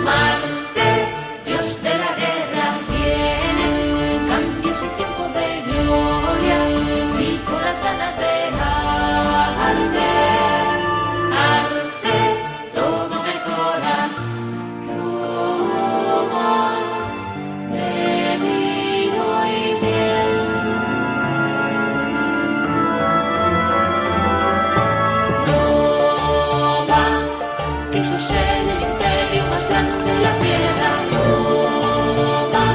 Marte, Dios de la guerra, tiene cambios y tiempo de gloria y con las ganas de arte, todo mejora. Roma de vino y miel. Roma quiso ser el imperio más grande de la tierra. Roma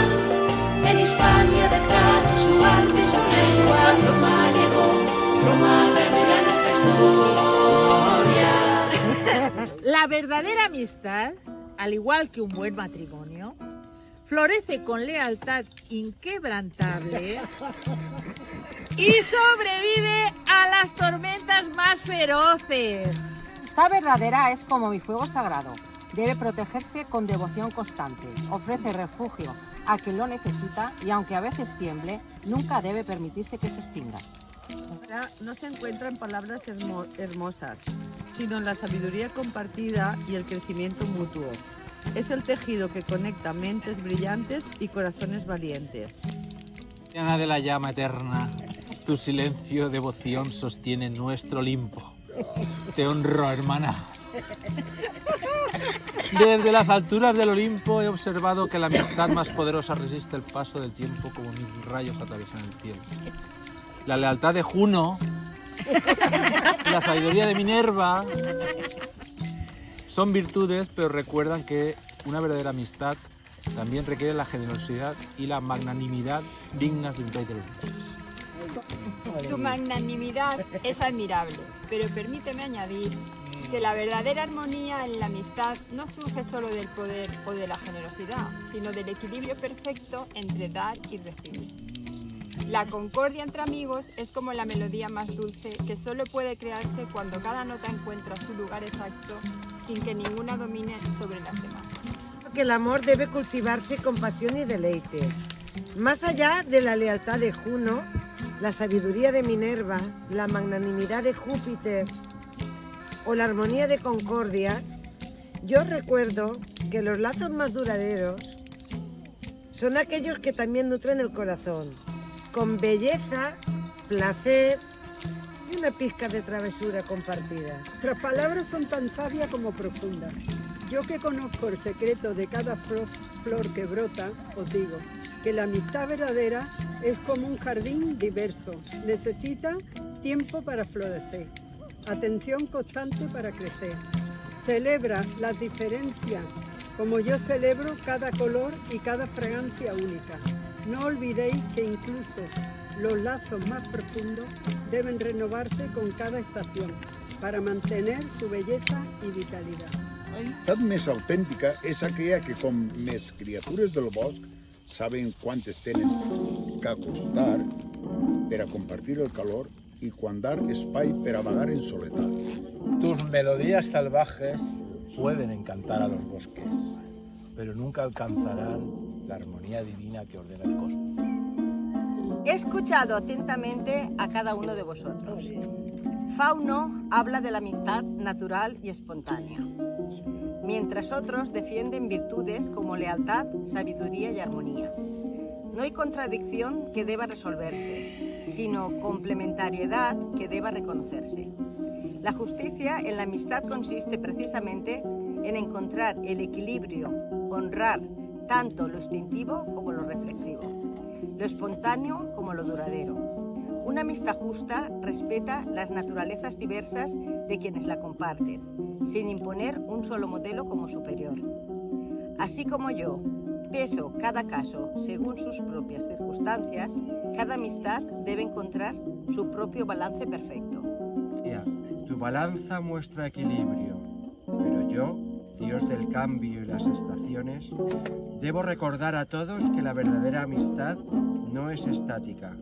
en Hispania dejaron su arte y su lengua. Roma llegó, Roma verá nuestra historia. La verdadera amistad, al igual que un buen matrimonio, florece con lealtad inquebrantable y sobrevive a las tormentas más feroces. Esta verdadera es como mi fuego sagrado. Debe protegerse con devoción constante. Ofrece refugio a quien lo necesita y aunque a veces tiemble, nunca debe permitirse que se extinga. No se encuentra en palabras hermosas, sino en la sabiduría compartida y el crecimiento mutuo. Es el tejido que conecta mentes brillantes y corazones valientes. Llana de la llama eterna, tu silencio, devoción sostiene nuestro Olimpo. Te honro, hermana. Desde las alturas del Olimpo he observado que la amistad más poderosa resiste el paso del tiempo como mil rayos atraviesan el cielo. La lealtad de Juno y la sabiduría de Minerva son virtudes, pero recuerdan que una verdadera amistad también requiere la generosidad y la magnanimidad dignas de un rey de los dioses. Tu magnanimidad es admirable, pero permíteme añadir que la verdadera armonía en la amistad no surge solo del poder o de la generosidad, sino del equilibrio perfecto entre dar y recibir. La concordia entre amigos es como la melodía más dulce que solo puede crearse cuando cada nota encuentra su lugar exacto sin que ninguna domine sobre las demás. Que el amor debe cultivarse con pasión y deleite. Más allá de la lealtad de Juno, la sabiduría de Minerva, la magnanimidad de Júpiter o la armonía de Concordia, yo recuerdo que los lazos más duraderos son aquellos que también nutren el corazón, con belleza, placer y una pizca de travesura compartida. Nuestras palabras son tan sabias como profundas. Yo que conozco el secreto de cada flor que brota, os digo que la amistad verdadera es como un jardín diverso. Necesita tiempo para florecer, atención constante para crecer. Celebra las diferencias como yo celebro cada color y cada fragancia única. No olvidéis que incluso los lazos más profundos deben renovarse con cada estación para mantener su bellesa i vitalitat. L'amistat més autèntica és aquella que, com més criatures del bosc, saben quantes tenen que acostar per a compartir el calor y quan dar espai per a vagar en soledat. Tus melodías salvajes pueden encantar a los bosques, pero nunca alcanzarán la armonía divina que ordena el cosmos. He escuchado atentamente a cada uno de vosotros. Fauno habla de la amistad natural y espontánea, mientras otros defienden virtudes como lealtad, sabiduría y armonía. No hay contradicción que deba resolverse, sino complementariedad que deba reconocerse. La justicia en la amistad consiste precisamente en encontrar el equilibrio, honrar tanto lo instintivo como lo reflexivo, lo espontáneo como lo duradero. Una amistad justa respeta las naturalezas diversas de quienes la comparten, sin imponer un solo modelo como superior. Así como yo peso cada caso según sus propias circunstancias, cada amistad debe encontrar su propio balance perfecto. Tu balanza muestra equilibrio, pero yo, Dios del cambio y las estaciones, debo recordar a todos que la verdadera amistad no es estática.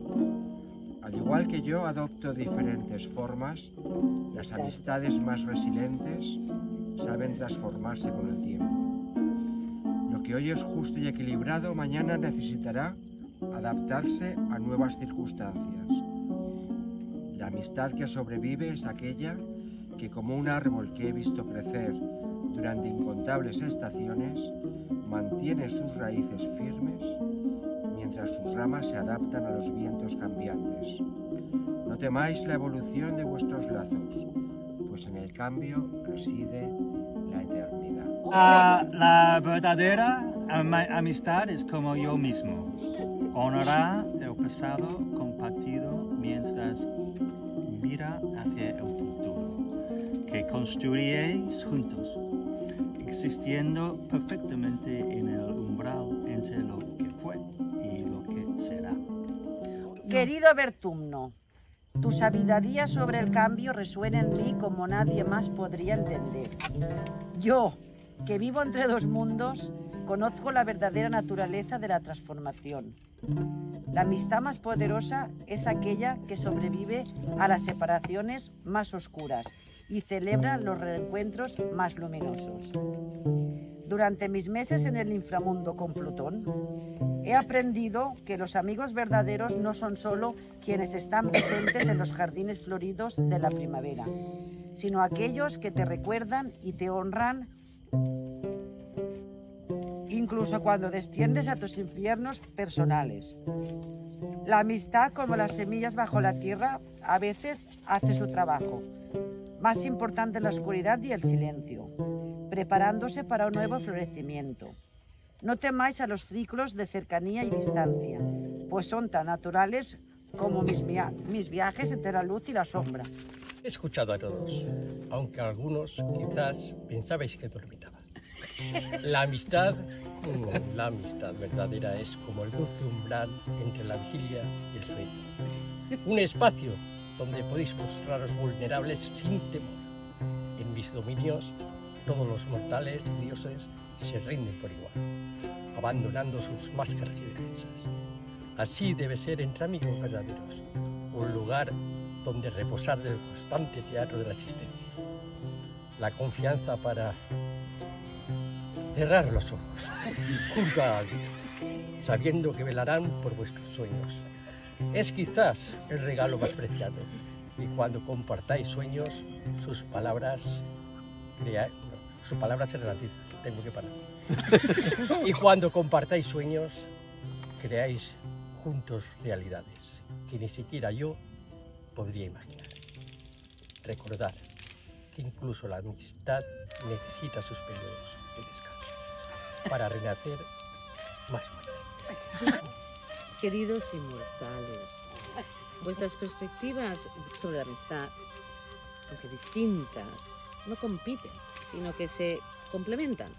Al igual que yo adopto diferentes formas, las amistades más resilientes saben transformarse con el tiempo. Lo que hoy es justo y equilibrado, mañana necesitará adaptarse a nuevas circunstancias. La amistad que sobrevive es aquella que como un árbol que he visto crecer durante incontables estaciones, mantiene sus raíces firmes mientras sus ramas se adaptan a los vientos cambiantes. No temáis la evolución de vuestros lazos, pues en el cambio reside la eternidad. La verdadera amistad es como yo mismo. Honrará el pasado compartido mientras mira hacia el futuro, que construiréis juntos, existiendo perfectamente en el umbral entre lo que fue y lo que será. Querido Vertumno, tu sabiduría sobre el cambio resuena en mí como nadie más podría entender. Yo, que vivo entre dos mundos, conozco la verdadera naturaleza de la transformación. La amistad más poderosa es aquella que sobrevive a las separaciones más oscuras y celebra los reencuentros más luminosos. Durante mis meses en el inframundo con Plutón, he aprendido que los amigos verdaderos no son solo quienes están presentes en los jardines floridos de la primavera, sino aquellos que te recuerdan y te honran incluso cuando desciendes a tus infiernos personales. La amistad, como las semillas bajo la tierra, a veces hace su trabajo, más importante en la oscuridad y el silencio, preparándose para un nuevo florecimiento. No temáis a los ciclos de cercanía y distancia, pues son tan naturales como mis viajes entre la luz y la sombra. He escuchado a todos, aunque algunos quizás pensabais que dominaba. La amistad verdadera es como el dulce umbral entre la vigilia y el sueño. Un espacio donde podéis mostraros vulnerables sin temor. En mis dominios, todos los mortales y dioses se rinden por igual, abandonando sus máscaras y defensas. Así debe ser entre amigos verdaderos, un lugar donde reposar del constante teatro de la existencia. La confianza para cerrar los ojos junto a alguien, sabiendo que velarán por vuestros sueños. Es quizás el regalo más preciado, y cuando compartáis sueños, sus palabras se realizan. Tengo que parar. Y cuando compartáis sueños, creáis juntos realidades que ni siquiera yo podría imaginar. Recordad que incluso la amistad necesita sus periodos de descanso para renacer más fuerte. Queridos inmortales, vuestras perspectivas sobre la amistad, aunque distintas, no compiten, sino que se complementan.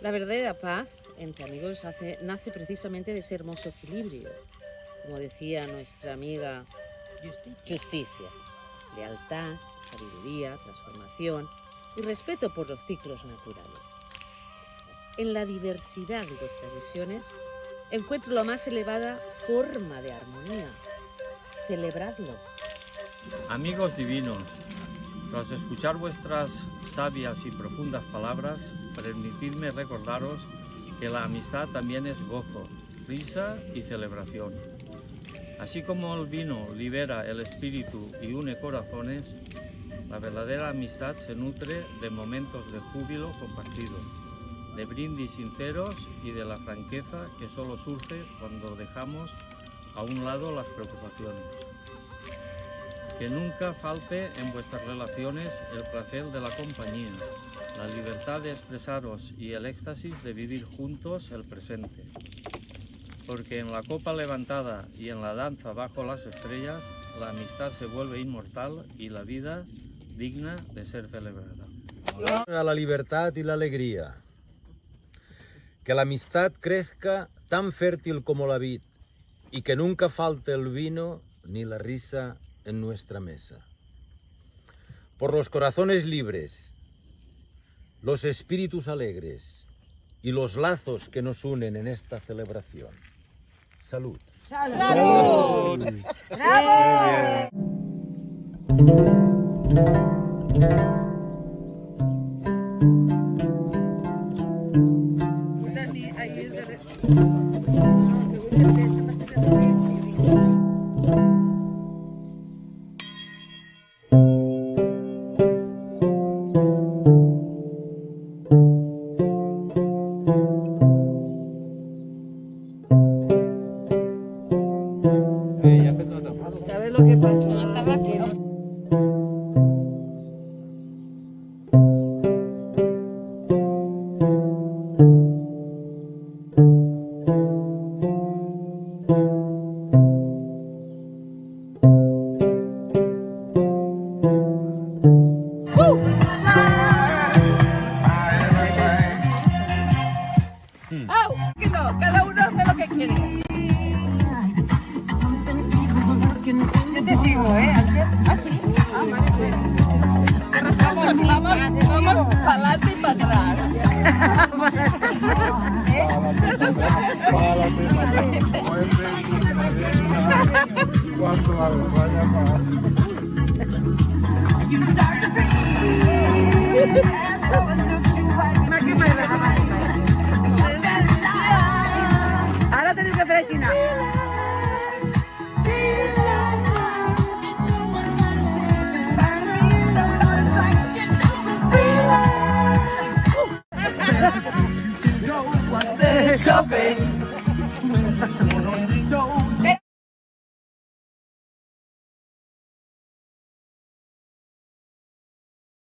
La verdadera paz entre amigos nace precisamente de ese hermoso equilibrio, como decía nuestra amiga Justicia, lealtad, sabiduría, transformación y respeto por los ciclos naturales. En la diversidad de vuestras visiones encuentro la más elevada forma de armonía. Celebradlo. Amigos divinos, tras escuchar vuestras sabias y profundas palabras, permitidme recordaros que la amistad también es gozo, risa y celebración. Así como el vino libera el espíritu y une corazones, la verdadera amistad se nutre de momentos de júbilo compartido, de brindis sinceros y de la franqueza que solo surge cuando dejamos a un lado las preocupaciones. Que nunca falte en vuestras relaciones el placer de la compañía, la libertad de expresaros y el éxtasis de vivir juntos el presente. Porque en la copa levantada y en la danza bajo las estrellas, la amistad se vuelve inmortal y la vida digna de ser celebrada. A la libertad y la alegría. Que la amistad crezca tan fértil como la vid y que nunca falte el vino ni la risa en nuestra mesa. Por los corazones libres, los espíritus alegres y los lazos que nos unen en esta celebración. Salud. ¡Salud! ¡Salud! ¡Bravo! Pa'lante y para atrás. Ahora tenéis que freinar.